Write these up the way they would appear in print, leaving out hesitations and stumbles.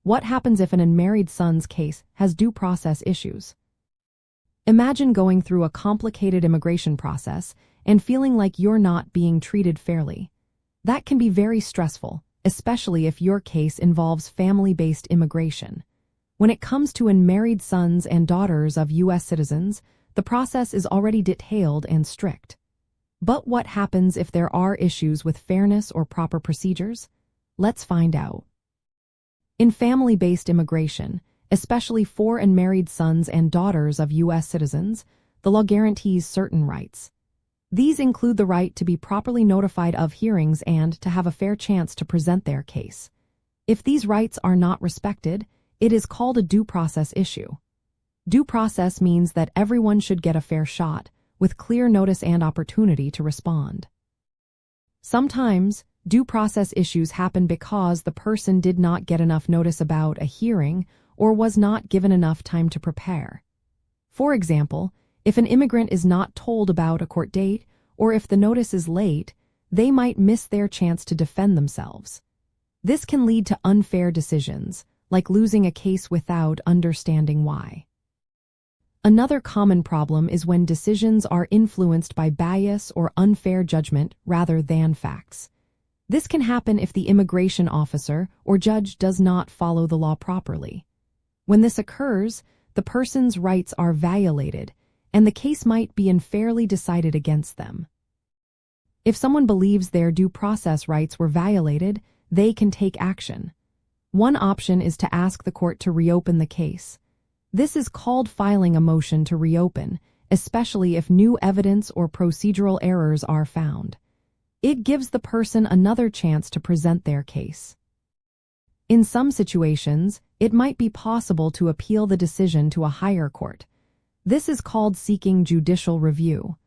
What happens if an unmarried son's case has due process issues? Imagine going through a complicated immigration process and feeling like you're not being treated fairly. That can be very stressful, especially if your case involves family-based immigration. When it comes to unmarried sons and daughters of U.S. citizens, the process is already detailed and strict. But what happens if there are issues with fairness or proper procedures? Let's find out. In family-based immigration, especially for unmarried sons and daughters of U.S. citizens, the law guarantees certain rights. These include the right to be properly notified of hearings and to have a fair chance to present their case. If these rights are not respected, it is called a due process issue. Due process means that everyone should get a fair shot, with clear notice and opportunity to respond. Sometimes, due process issues happen because the person did not get enough notice about a hearing or was not given enough time to prepare. For example, if an immigrant is not told about a court date or if the notice is late, they might miss their chance to defend themselves. This can lead to unfair decisions, like losing a case without understanding why. Another common problem is when decisions are influenced by bias or unfair judgment rather than facts. This can happen if the immigration officer or judge does not follow the law properly. When this occurs, the person's rights are violated, and the case might be unfairly decided against them. If someone believes their due process rights were violated, they can take action. One option is to ask the court to reopen the case. This is called filing a motion to reopen, especially if new evidence or procedural errors are found. It gives the person another chance to present their case. In some situations, it might be possible to appeal the decision to a higher court. This is called seeking judicial review.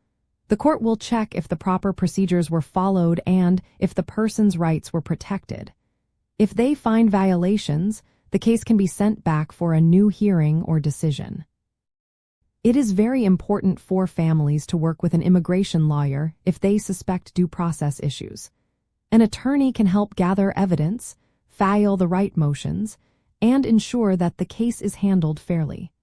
The court will check if the proper procedures were followed and if the person's rights were protected. If they find violations, the case can be sent back for a new hearing or decision. It is very important for families to work with an immigration lawyer if they suspect due process issues. An attorney can help gather evidence, file the right motions, and ensure that the case is handled fairly.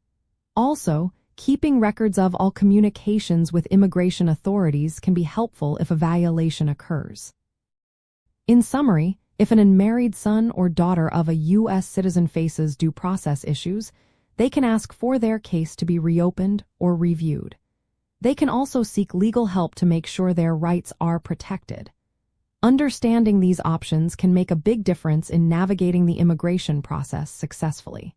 Also, keeping records of all communications with immigration authorities can be helpful if a violation occurs. In summary, if an unmarried son or daughter of a U.S. citizen faces due process issues, they can ask for their case to be reopened or reviewed. They can also seek legal help to make sure their rights are protected. Understanding these options can make a big difference in navigating the immigration process successfully.